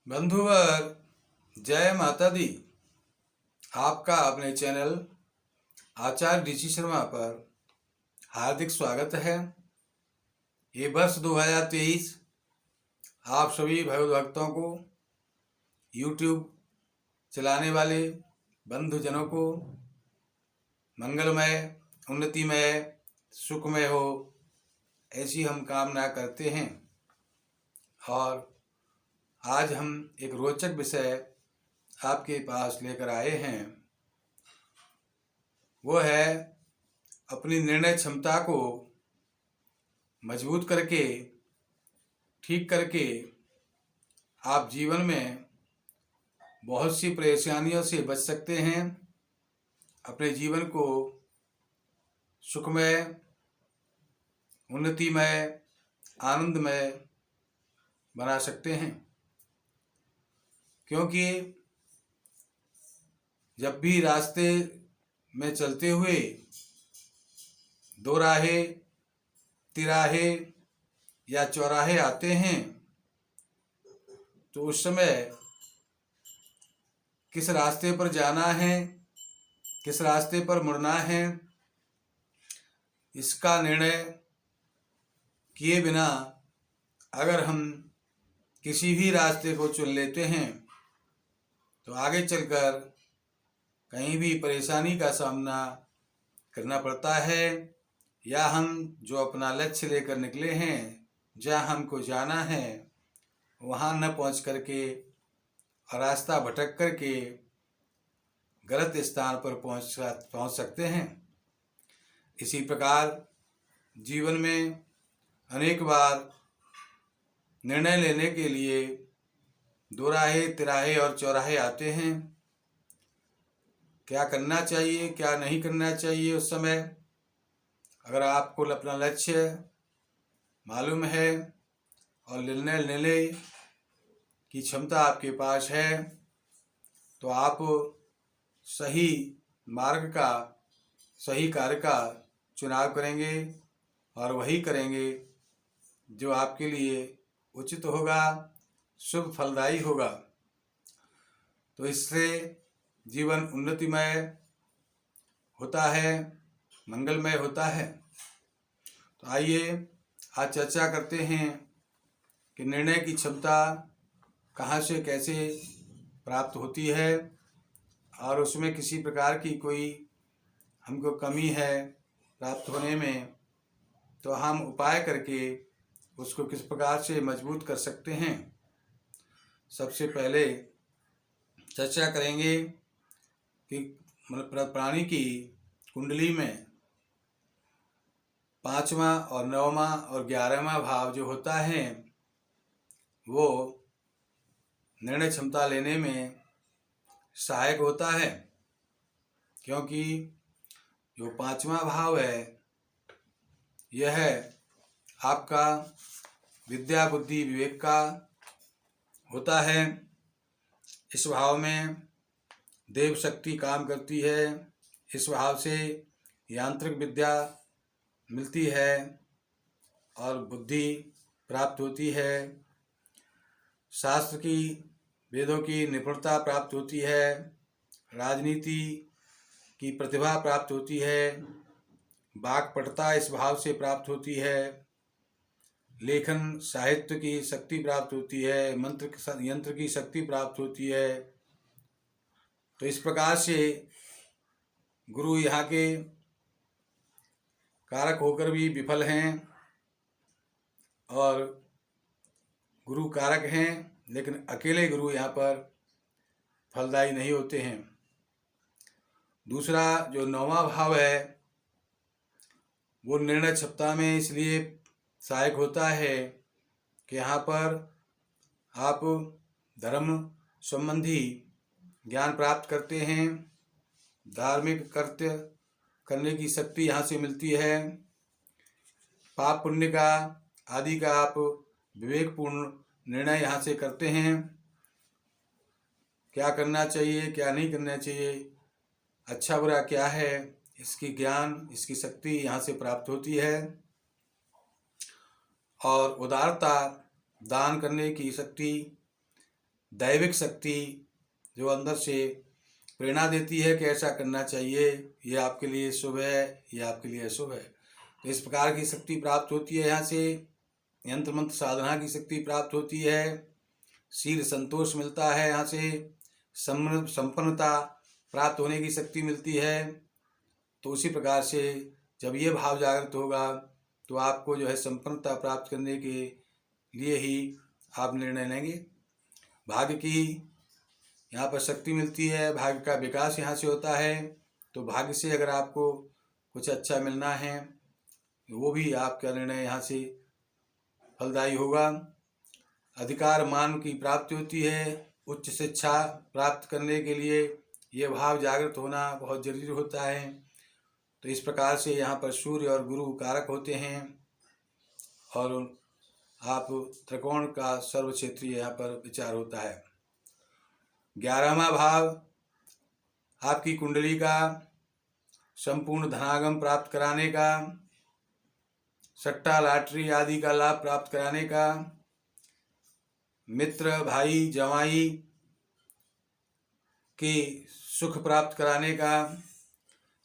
बंधुवर जय माता दी। आपका अपने चैनल आचार्य ऋषि शर्मा पर हार्दिक स्वागत है। ये वर्ष 2023 आप सभी भगवत भक्तों को, YouTube चलाने वाले बंधुजनों को मंगलमय, उन्नतिमय, सुखमय हो, ऐसी हम कामना करते हैं। और आज हम एक रोचक विषय आपके पास लेकर आए हैं। वो है अपनी निर्णय क्षमता को मजबूत करके, ठीक करके आप जीवन में बहुत सी परेशानियों से बच सकते हैं। अपने जीवन को सुखमय, उन्नतिमय, आनंदमय बना सकते हैं। क्योंकि जब भी रास्ते में चलते हुए दो राहे, तिराहे या चौराहे आते हैं तो उस समय किस रास्ते पर जाना है, किस रास्ते पर मुड़ना है, इसका निर्णय किए बिना अगर हम किसी भी रास्ते को चुन लेते हैं तो आगे चलकर कहीं भी परेशानी का सामना करना पड़ता है, या हम जो अपना लक्ष्य लेकर निकले हैं, जहाँ हमको जाना है, वहाँ न पहुँच करके और रास्ता भटक करके गलत स्थान पर पहुँच सकते हैं। इसी प्रकार जीवन में अनेक बार निर्णय लेने के लिए दो राहे, तिराहे और चौराहे आते हैं। क्या करना चाहिए, क्या नहीं करना चाहिए, उस समय अगर आपको अपना लक्ष्य मालूम है और निर्णय लेने की क्षमता आपके पास है तो आप सही मार्ग का, सही कार्य का चुनाव करेंगे और वही करेंगे जो आपके लिए उचित होगा, शुभ फलदायी होगा। तो इससे जीवन उन्नतिमय होता है, मंगलमय होता है। तो आइए आज चर्चा करते हैं कि निर्णय की क्षमता कहाँ से कैसे प्राप्त होती है और उसमें किसी प्रकार की कोई हमको कमी है प्राप्त होने में तो हम उपाय करके उसको किस प्रकार से मजबूत कर सकते हैं। सबसे पहले चर्चा करेंगे कि मतलब प्राणी की कुंडली में 5वां और 9वां और 11वां भाव जो होता है वो निर्णय क्षमता लेने में सहायक होता है। क्योंकि जो 5वां भाव है यह आपका विद्या, बुद्धि, विवेक का होता है। इस भाव में देव शक्ति काम करती है। इस भाव से यांत्रिक विद्या मिलती है और बुद्धि प्राप्त होती है। शास्त्र की, वेदों की निपुणता प्राप्त होती है। राजनीति की प्रतिभा प्राप्त होती है। वाक्पटुता इस भाव से प्राप्त होती है। लेखन साहित्य की शक्ति प्राप्त होती है। मंत्र यंत्र की शक्ति प्राप्त होती है। तो इस प्रकार से गुरु यहाँ के कारक होकर भी विफल हैं और गुरु कारक हैं लेकिन अकेले गुरु यहाँ पर फलदायी नहीं होते हैं। दूसरा जो 9वां भाव है वो निर्णय क्षमता में इसलिए सहायक होता है कि यहाँ पर आप धर्म संबंधी ज्ञान प्राप्त करते हैं। धार्मिक कृत्य करने की शक्ति यहाँ से मिलती है। पाप पुण्य का आदि का आप विवेकपूर्ण निर्णय यहाँ से करते हैं। क्या करना चाहिए, क्या नहीं करना चाहिए, अच्छा बुरा क्या है, इसकी ज्ञान, इसकी शक्ति यहाँ से प्राप्त होती है। और उदारता, दान करने की शक्ति दैविक शक्ति जो अंदर से प्रेरणा देती है कि ऐसा करना चाहिए, ये आपके लिए शुभ है, ये आपके लिए अशुभ है। तो इस प्रकार की शक्ति प्राप्त होती है। यहाँ से यंत्र मंत्र साधना की शक्ति प्राप्त होती है, शील संतोष मिलता है, यहाँ से संपन्नता प्राप्त होने की शक्ति मिलती है। तो उसी प्रकार से जब ये भाव जागृत होगा तो आपको जो है संपन्नता प्राप्त करने के लिए ही आप निर्णय लेंगे। भाग्य की यहाँ पर शक्ति मिलती है, भाग्य का विकास यहाँ से होता है। तो भाग्य से अगर आपको कुछ अच्छा मिलना है वो भी आपका निर्णय यहाँ से फलदायी होगा। अधिकार मान की प्राप्ति होती है, उच्च शिक्षा प्राप्त करने के लिए ये भाव जागृत होना बहुत जरूरी होता है। तो इस प्रकार से यहाँ पर सूर्य और गुरु कारक होते हैं और आप त्रिकोण का सर्व क्षेत्रीय यहाँ पर विचार होता है। 11वां भाव आपकी कुंडली का संपूर्ण धनागम प्राप्त कराने का, सट्टा लॉटरी आदि का लाभ प्राप्त कराने का, मित्र भाई जवाई के सुख प्राप्त कराने का,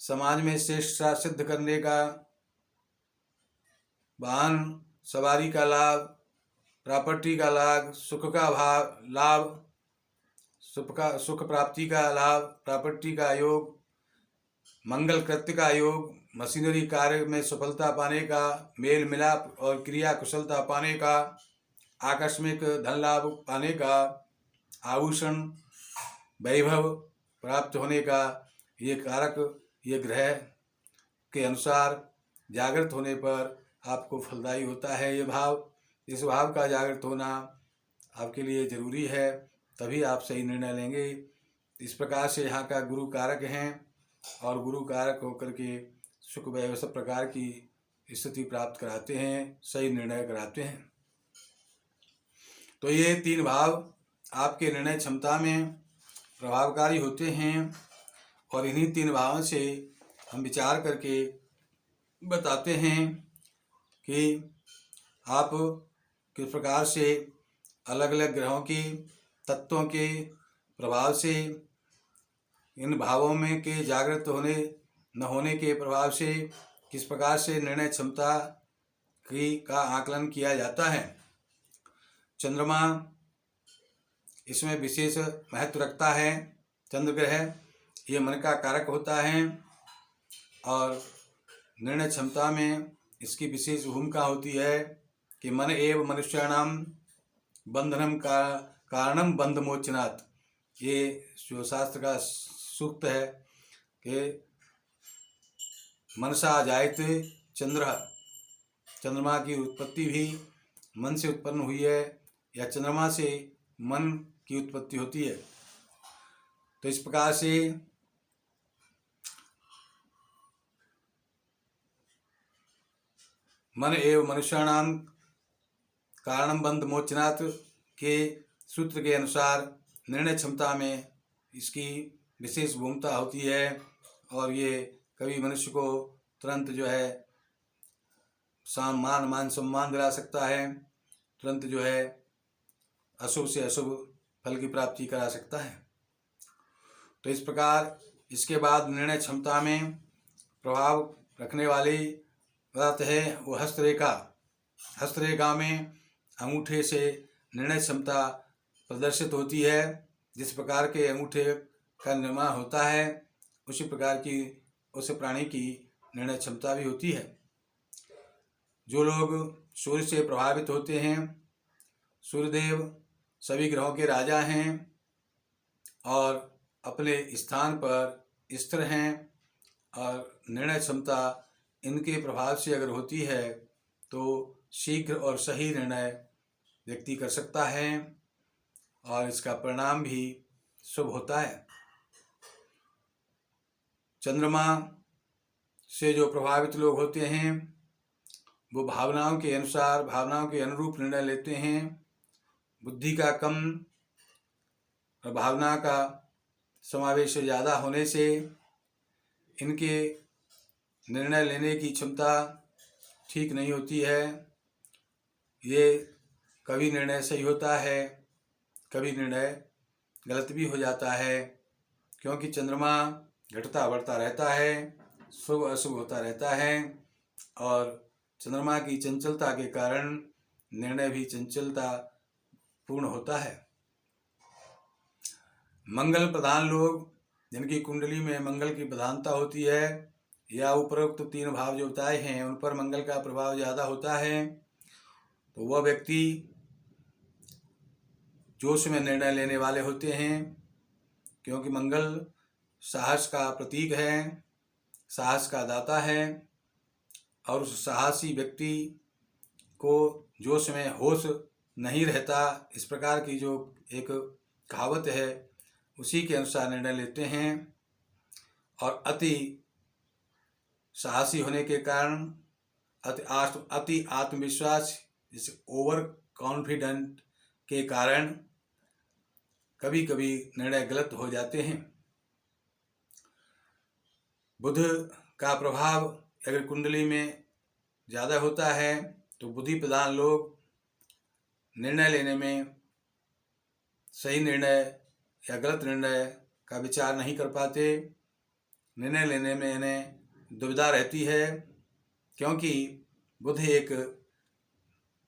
समाज में श्रेष्ठता सिद्ध करने का, वाहन सवारी का लाभ, प्रॉपर्टी का लाभ, सुख का लाभ, सुख प्राप्ति का लाभ, प्रॉपर्टी का योग, मंगल कृत्य का योग, मशीनरी कार्य में सफलता पाने का, मेल मिलाप और क्रिया कुशलता पाने का, आकस्मिक धन लाभ पाने का, आभूषण वैभव प्राप्त होने का, ये कारक ये ग्रह के अनुसार जागृत होने पर आपको फलदायी होता है। ये भाव, इस भाव का जागृत होना आपके लिए जरूरी है, तभी आप सही निर्णय लेंगे। इस प्रकार से यहाँ का गुरु कारक हैं और गुरु कारक होकर के सुख वैभव सब प्रकार की स्थिति प्राप्त कराते हैं, सही निर्णय कराते हैं। तो ये 3 भाव आपके निर्णय क्षमता में प्रभावकारी होते हैं और इन्हीं 3 भावों से हम विचार करके बताते हैं कि आप किस प्रकार से अलग अलग ग्रहों के तत्वों के प्रभाव से, इन भावों में के जागृत होने न होने के प्रभाव से किस प्रकार से निर्णय क्षमता का आकलन किया जाता है। चंद्रमा इसमें विशेष महत्व रखता है। चंद्र ग्रह ये मन का कारक होता है और निर्णय क्षमता में इसकी विशेष भूमिका होती है कि मन एव मनुष्याणाम बंधनम का कारणम बंध मोचनात्। ये जो शास्त्र का सूक्त है कि मनसा जायते चंद्र, चंद्रमा की उत्पत्ति भी मन से उत्पन्न हुई है या चंद्रमा से मन की उत्पत्ति होती है। तो इस प्रकार से मन एव मनुष्याणाम कारणम बंध मोचनात् के सूत्र के अनुसार निर्णय क्षमता में इसकी विशेष भूमिका होती है और ये कभी मनुष्य को तुरंत जो है मान सम्मान दिला सकता है, तुरंत जो है अशुभ से अशुभ फल की प्राप्ति करा सकता है। तो इस प्रकार इसके बाद निर्णय क्षमता में प्रभाव रखने वाली बात है वो हस्तरेखा। हस्तरेखा में अंगूठे से निर्णय क्षमता प्रदर्शित होती है। जिस प्रकार के अंगूठे का निर्माण होता है उसी प्रकार की उस प्राणी की निर्णय क्षमता भी होती है। जो लोग सूर्य से प्रभावित होते हैं, सूर्यदेव सभी ग्रहों के राजा हैं और अपने स्थान पर स्थिर हैं और निर्णय क्षमता इनके प्रभाव से अगर होती है तो शीघ्र और सही निर्णय व्यक्ति कर सकता है और इसका परिणाम भी शुभ होता है। चंद्रमा से जो प्रभावित लोग होते हैं वो भावनाओं के अनुसार, भावनाओं के अनुरूप निर्णय लेते हैं। बुद्धि का कम और भावना का समावेश ज़्यादा होने से इनके निर्णय लेने की क्षमता ठीक नहीं होती है। ये कभी निर्णय सही होता है, कभी निर्णय गलत भी हो जाता है, क्योंकि चंद्रमा घटता बढ़ता रहता है, शुभ अशुभ होता रहता है, और चंद्रमा की चंचलता के कारण निर्णय भी चंचलता पूर्ण होता है। मंगल प्रधान लोग, जिनकी कुंडली में मंगल की प्रधानता होती है, या उपरोक्त 3 भाव जो बताए हैं उन पर मंगल का प्रभाव ज़्यादा होता है, तो वह व्यक्ति जोश में निर्णय लेने वाले होते हैं, क्योंकि मंगल साहस का प्रतीक है, साहस का दाता है, और उस साहसी व्यक्ति को जोश में होश नहीं रहता, इस प्रकार की जो एक कहावत है उसी के अनुसार निर्णय लेते हैं। और अति साहसी होने के कारण, अति आत्मविश्वास, जिसे ओवर कॉन्फिडेंट के कारण कभी कभी निर्णय गलत हो जाते हैं। बुध का प्रभाव अगर कुंडली में ज़्यादा होता है तो बुद्धि प्रधान लोग निर्णय लेने में सही निर्णय या गलत निर्णय का विचार नहीं कर पाते। निर्णय लेने में इन्हें दुविधा रहती है, क्योंकि बुध एक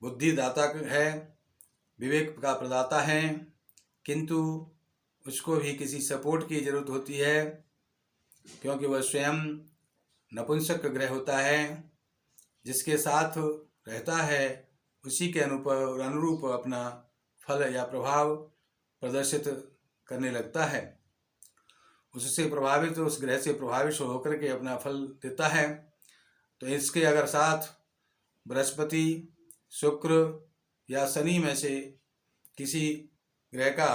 बुद्धिदाता है, विवेक का प्रदाता है, किंतु उसको भी किसी सपोर्ट की जरूरत होती है, क्योंकि वह स्वयं नपुंसक ग्रह होता है, जिसके साथ रहता है उसी के अनुरूप अपना फल या प्रभाव प्रदर्शित करने लगता है। उससे प्रभावित, उस ग्रह से प्रभावित होकर के अपना फल देता है। तो इसके अगर साथ बृहस्पति, शुक्र या शनि में से किसी ग्रह का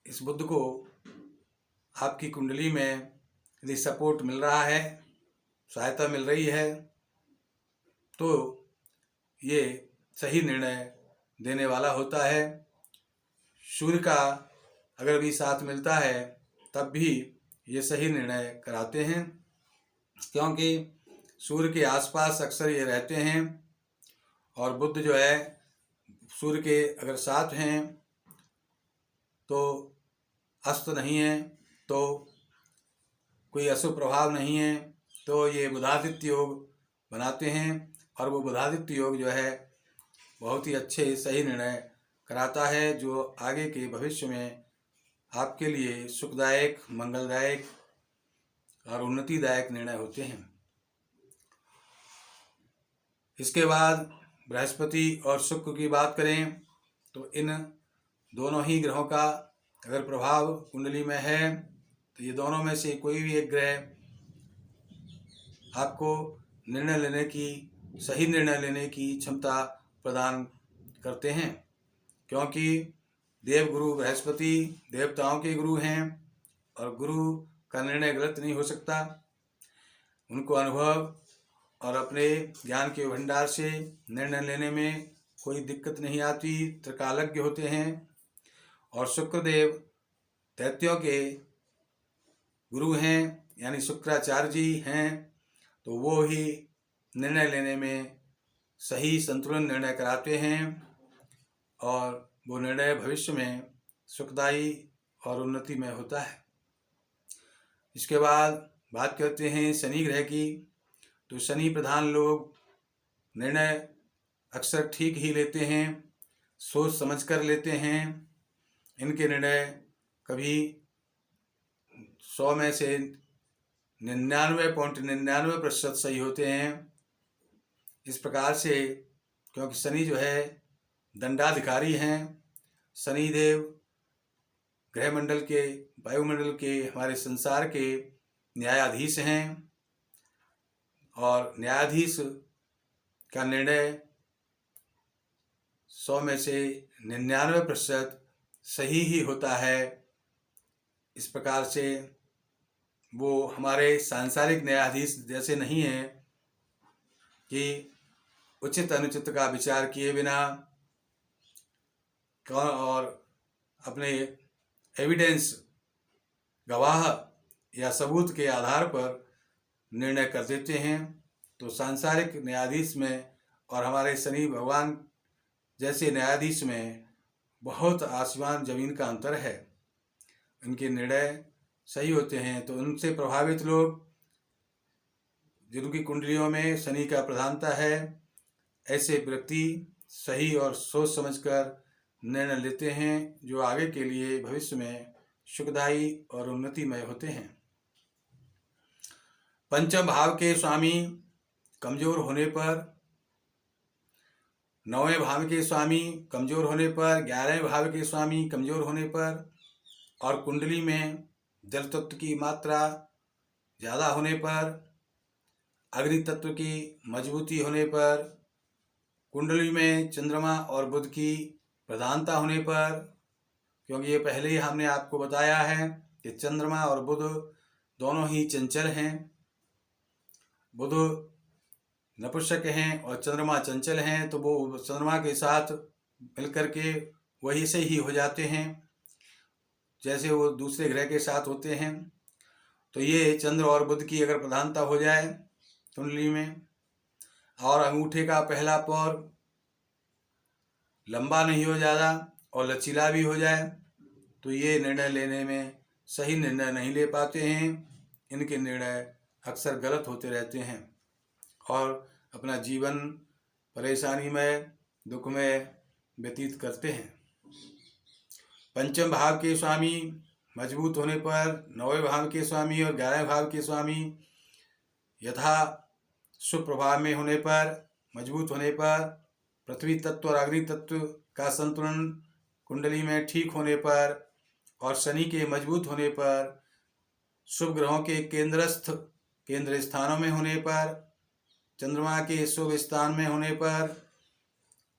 इस बुध को आपकी कुंडली में यदि सपोर्ट मिल रहा है, सहायता मिल रही है, तो ये सही निर्णय देने वाला होता है। सूर्य का अगर भी साथ मिलता है तब भी ये सही निर्णय कराते हैं, क्योंकि सूर्य के आसपास अक्सर ये रहते हैं। और बुध जो है सूर्य के अगर साथ हैं तो अस्त नहीं है, तो कोई अशुभ प्रभाव नहीं है, तो ये बुधादित्य योग बनाते हैं। और वो बुधादित्य योग जो है बहुत ही अच्छे सही निर्णय कराता है, जो आगे के भविष्य में आपके लिए सुखदायक, मंगलदायक और उन्नतिदायक निर्णय होते हैं। इसके बाद बृहस्पति और शुक्र की बात करें तो इन दोनों ही ग्रहों का अगर प्रभाव कुंडली में है तो ये दोनों में से कोई भी एक ग्रह आपको निर्णय लेने की, सही निर्णय लेने की क्षमता प्रदान करते हैं, क्योंकि देवगुरु बृहस्पति देवताओं के गुरु हैं और गुरु का निर्णय गलत नहीं हो सकता। उनको अनुभव और अपने ज्ञान के भंडार से निर्णय लेने में कोई दिक्कत नहीं आती, त्रिकालज्ञ होते हैं। और शुक्रदेव दैत्यों के गुरु हैं, यानी शुक्राचार्य जी हैं, तो वो ही निर्णय लेने में सही संतुलन निर्णय कराते हैं, और वो निर्णय भविष्य में सुखदायी और उन्नति में होता है। इसके बाद बात करते हैं शनि ग्रह की। तो शनि प्रधान लोग निर्णय अक्सर ठीक ही लेते हैं, सोच समझ कर लेते हैं। इनके निर्णय कभी 100 में से 99.99% सही होते हैं। इस प्रकार से, क्योंकि शनि जो है दंडाधिकारी हैं, शनिदेव ग्रहमंडल के, वायुमंडल के, हमारे संसार के न्यायाधीश हैं, और न्यायाधीश का निर्णय 100 में से 99% सही ही होता है। इस प्रकार से वो हमारे सांसारिक न्यायाधीश जैसे नहीं है कि उचित अनुचित का विचार किए बिना और अपने एविडेंस, गवाह या सबूत के आधार पर निर्णय कर देते हैं। तो सांसारिक न्यायाधीश में और हमारे शनि भगवान जैसे न्यायाधीश में बहुत आसमान ज़मीन का अंतर है। उनके निर्णय सही होते हैं। तो उनसे प्रभावित लोग जिनकी कुंडलियों में शनि का प्रधानता है, ऐसे व्यक्ति सही और सोच समझकर निर्णय लेते हैं जो आगे के लिए भविष्य में सुखदायी और उन्नतिमय होते हैं। पंचम भाव के स्वामी कमजोर होने पर, नौवें भाव के स्वामी कमजोर होने पर, 11वें भाव के स्वामी कमजोर होने पर और कुंडली में जल तत्व की मात्रा ज़्यादा होने पर, अग्नि तत्व की मजबूती होने पर, कुंडली में चंद्रमा और बुध की प्रधानता होने पर, क्योंकि ये पहले ही हमने आपको बताया है कि चंद्रमा और बुध दोनों ही चंचल हैं। बुध नपुंसक हैं और चंद्रमा चंचल हैं, तो वो चंद्रमा के साथ मिलकर के वही से ही हो जाते हैं जैसे वो दूसरे ग्रह के साथ होते हैं। तो ये चंद्र और बुध की अगर प्रधानता हो जाए कुंडली में, और अंगूठे का पहला पैर लंबा नहीं हो ज़्यादा और लचीला भी हो जाए, तो ये निर्णय लेने में सही निर्णय नहीं ले पाते हैं। इनके निर्णय अक्सर गलत होते रहते हैं और अपना जीवन परेशानी में, दुख में व्यतीत करते हैं। पंचम भाव के स्वामी मजबूत होने पर, 9वें भाव के स्वामी और 11वें भाव के स्वामी यथा सुप्रभाव में होने पर, मजबूत होने पर, पृथ्वी तत्व और अग्नि तत्व का संतुलन कुंडली में ठीक होने पर और शनि के मजबूत होने पर, शुभ ग्रहों के केंद्र स्थानों में होने पर, चंद्रमा के शुभ स्थान में होने पर,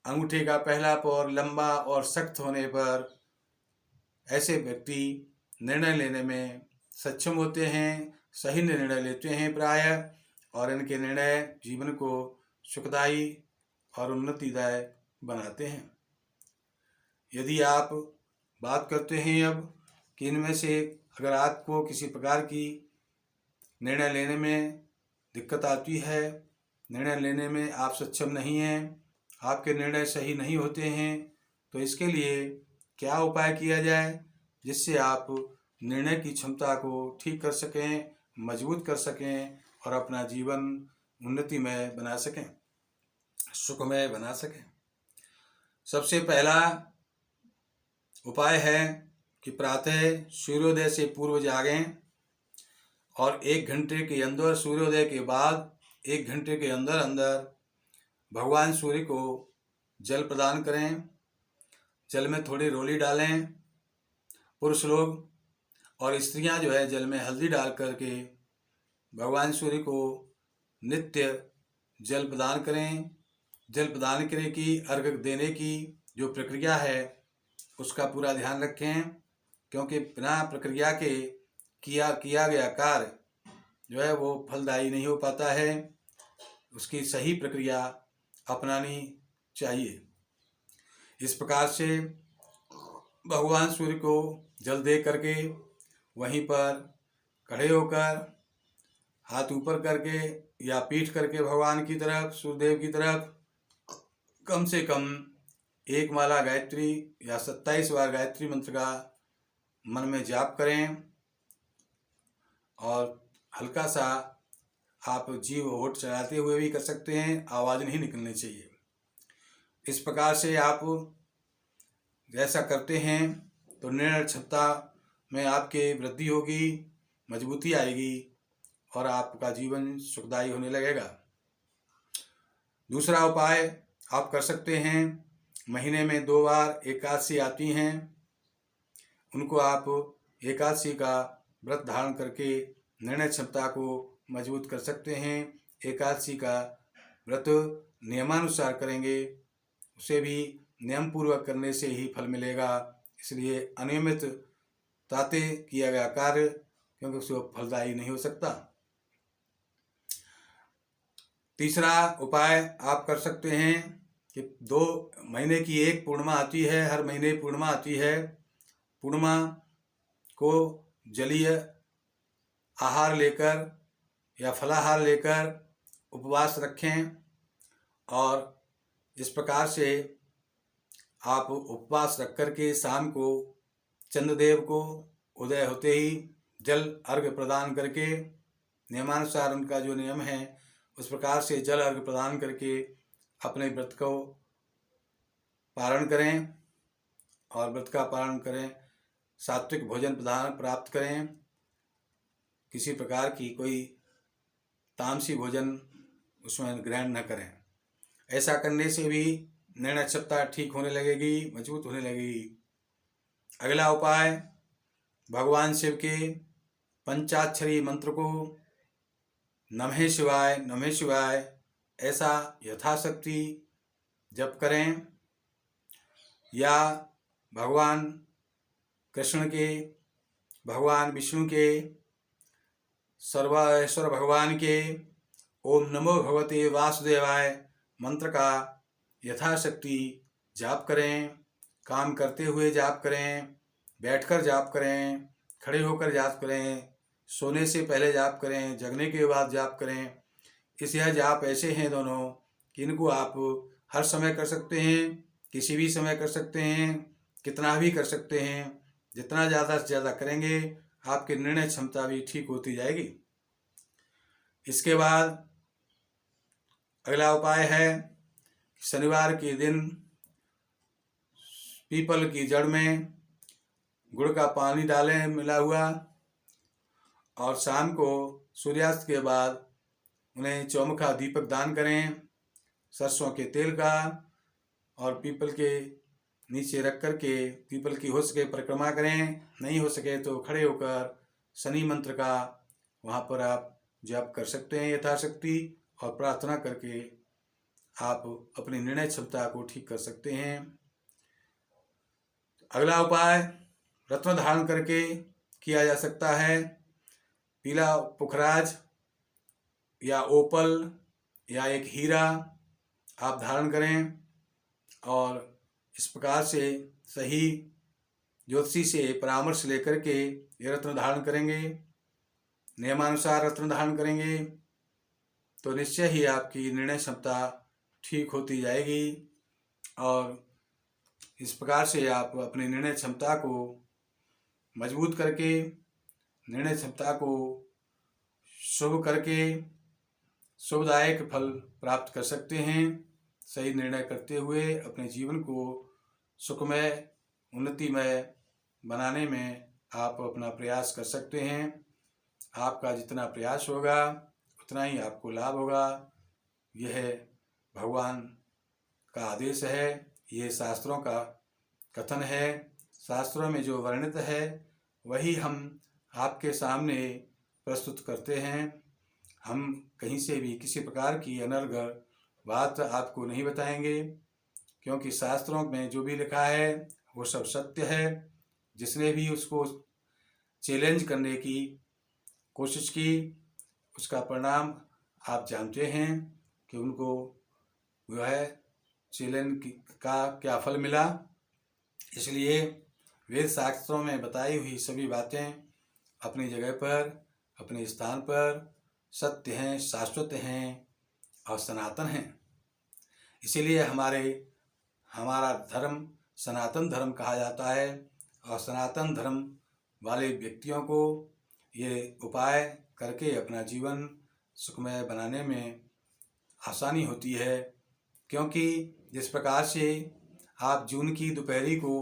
अंगूठे का पहला पैर लंबा और सख्त होने पर, ऐसे व्यक्ति निर्णय लेने में सक्षम होते हैं, सही निर्णय लेते हैं प्रायः, और इनके निर्णय जीवन को सुखदायी और उन्नतिदायक बनाते हैं। यदि आप बात करते हैं अब कि इनमें से अगर आपको किसी प्रकार की निर्णय लेने में दिक्कत आती है, निर्णय लेने में आप सक्षम नहीं हैं, आपके निर्णय सही नहीं होते हैं, तो इसके लिए क्या उपाय किया जाए जिससे आप निर्णय की क्षमता को ठीक कर सकें, मजबूत कर सकें और अपना जीवन उन्नतिमय बना सकें, सुखमय बना सकें। सबसे पहला उपाय है कि प्रातः सूर्योदय से पूर्व जागें और 1 घंटे के अंदर, सूर्योदय के बाद 1 घंटे के अंदर अंदर भगवान सूर्य को जल प्रदान करें। जल में थोड़ी रोली डालें पुरुष लोग, और स्त्रियां जो है जल में हल्दी डाल करके भगवान सूर्य को नित्य जल प्रदान करें। जल प्रदान करने की, अर्घ्य देने की जो प्रक्रिया है उसका पूरा ध्यान रखें, क्योंकि बिना प्रक्रिया के किया गया कार्य जो है वो फलदायी नहीं हो पाता है। उसकी सही प्रक्रिया अपनानी चाहिए। इस प्रकार से भगवान सूर्य को जल दे करके वहीं पर खड़े होकर हाथ ऊपर करके या पीठ करके भगवान की तरफ, सूर्यदेव की तरफ कम से कम 1 माला गायत्री या 27 बार गायत्री मंत्र का मन में जाप करें, और हल्का सा आप जीभ होठ चलाते हुए भी कर सकते हैं, आवाज़ नहीं निकलनी चाहिए। इस प्रकार से आप जैसा करते हैं तो निर्णय क्षमता में आपके वृद्धि होगी, मजबूती आएगी और आपका जीवन सुखदायी होने लगेगा। दूसरा उपाय आप कर सकते हैं, महीने में 2 बार एकादशी आती हैं, उनको आप एकादशी का व्रत धारण करके निर्णय क्षमता को मजबूत कर सकते हैं। एकादशी का व्रत नियमानुसार करेंगे, उसे भी नियम पूर्वक करने से ही फल मिलेगा। इसलिए अनियमित ताते किया गया कार्य क्योंकि उसको फलदायी नहीं हो सकता। तीसरा उपाय आप कर सकते हैं कि 2 महीने की एक पूर्णिमा आती है, हर महीने पूर्णिमा आती है। पूर्णिमा को जलीय आहार लेकर या फलाहार लेकर उपवास रखें, और इस प्रकार से आप उपवास रख करके शाम को चंद्रदेव को उदय होते ही जल अर्घ्य प्रदान करके, नियमानुसार उनका जो नियम है उस प्रकार से जल अर्घ्य प्रदान करके अपने व्रत को पारण करें और व्रत का पालन करें। सात्विक भोजन प्रदान प्राप्त करें, किसी प्रकार की कोई तामसी भोजन उसमें ग्रहण न करें। ऐसा करने से भी निर्णय क्षमता ठीक होने लगेगी, मजबूत होने लगेगी। अगला उपाय, भगवान शिव के पंचाक्षरी मंत्र को नमः शिवाय नमः शिवाय ऐसा यथाशक्ति जप करें, या भगवान कृष्ण के, भगवान विष्णु के, सर्वेश्वर भगवान के ओम नमो भगवते वासुदेवाय मंत्र का यथाशक्ति जाप करें। काम करते हुए जाप करें, बैठकर जाप करें, खड़े होकर जाप करें, सोने से पहले जाप करें, जगने के बाद जाप करें। इस यह जाप ऐसे हैं दोनों कि इनको आप हर समय कर सकते हैं, किसी भी समय कर सकते हैं, कितना भी कर सकते हैं। जितना ज़्यादा से ज़्यादा करेंगे आपकी निर्णय क्षमता भी ठीक होती जाएगी। इसके बाद अगला उपाय है, शनिवार के दिन पीपल की जड़ में गुड़ का पानी डालें मिला हुआ, और शाम को सूर्यास्त के बाद उन्हें चौमुखा दीपक दान करें सरसों के तेल का, और पीपल के नीचे रख कर के पीपल की हो सके परिक्रमा करें, नहीं हो सके तो खड़े होकर शनि मंत्र का वहाँ पर आप जप कर सकते हैं यथाशक्ति, और प्रार्थना करके आप अपनी निर्णय क्षमता को ठीक कर सकते हैं। अगला उपाय रत्न धारण करके किया जा सकता है। पीला पुखराज या ओपल या एक हीरा आप धारण करें, और इस प्रकार से सही ज्योतिषी से परामर्श लेकर के ये रत्न धारण करेंगे, नियमानुसार रत्न धारण करेंगे तो निश्चय ही आपकी निर्णय क्षमता ठीक होती जाएगी। और इस प्रकार से आप अपनी निर्णय क्षमता को मजबूत करके, निर्णय क्षमता को शुभ करके शुभदायक फल प्राप्त कर सकते हैं। सही निर्णय करते हुए अपने जीवन को सुखमय उन्नतिमय बनाने में आप अपना प्रयास कर सकते हैं। आपका जितना प्रयास होगा उतना ही आपको लाभ होगा। यह भगवान का आदेश है, ये शास्त्रों का कथन है। शास्त्रों में जो वर्णित है वही हम आपके सामने प्रस्तुत करते हैं। हम कहीं से भी किसी प्रकार की अनर्गल बात आपको नहीं बताएंगे, क्योंकि शास्त्रों में जो भी लिखा है वो सब सत्य है। जिसने भी उसको चैलेंज करने की कोशिश की उसका परिणाम आप जानते हैं कि उनको जो है चैलेंज का क्या फल मिला। इसलिए वेद शास्त्रों में बताई हुई सभी बातें अपनी जगह पर, अपने स्थान पर सत्य हैं, शाश्वत हैं और सनातन हैं। इसीलिए हमारा धर्म सनातन धर्म कहा जाता है, और सनातन धर्म वाले व्यक्तियों को ये उपाय करके अपना जीवन सुखमय बनाने में आसानी होती है। क्योंकि जिस प्रकार से आप जून की दोपहरी को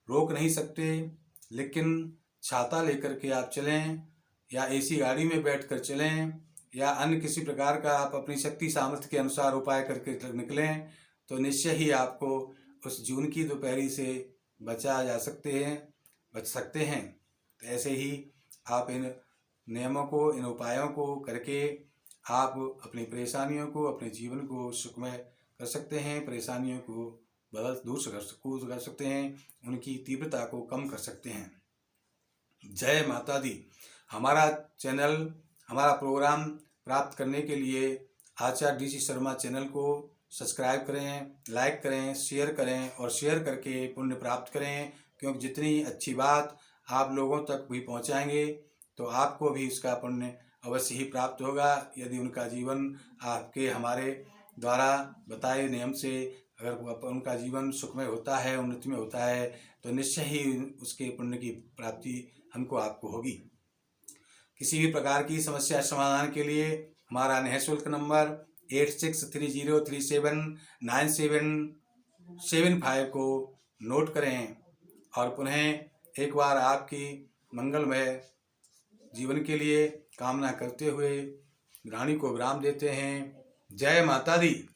रोक नहीं सकते, लेकिन छाता लेकर के आप चलें या एसी गाड़ी में बैठकर चलें या अन्य किसी प्रकार का आप अपनी शक्ति सामर्थ्य के अनुसार उपाय करके निकलें तो निश्चय ही आपको उस जून की दोपहरी से बच सकते हैं। तो ऐसे ही आप इन नियमों को, इन उपायों को करके आप अपनी परेशानियों को, अपने जीवन को सुखमय कर सकते हैं। परेशानियों को दूर कर सकते हैं, उनकी तीव्रता को कम कर सकते हैं। जय माता दी। हमारा चैनल, हमारा प्रोग्राम प्राप्त करने के लिए आचार्य DC शर्मा चैनल को सब्सक्राइब करें, लाइक करें, शेयर करें और शेयर करके पुण्य प्राप्त करें। क्योंकि जितनी अच्छी बात आप लोगों तक भी पहुंचाएंगे तो आपको भी उसका पुण्य अवश्य ही प्राप्त होगा। यदि उनका जीवन आपके हमारे द्वारा बताए नियम से अगर उनका जीवन सुखमय होता है, उन्नति में होता है, तो निश्चय ही उसके पुण्य की प्राप्ति हमको आपको होगी। किसी भी प्रकार की समस्या समाधान के लिए हमारा निःशुल्क नंबर 8630379775 को नोट करें और पुनः एक बार आपकी मंगलमय जीवन के लिए कामना करते हुए रानी को विराम देते हैं। जय माता दी।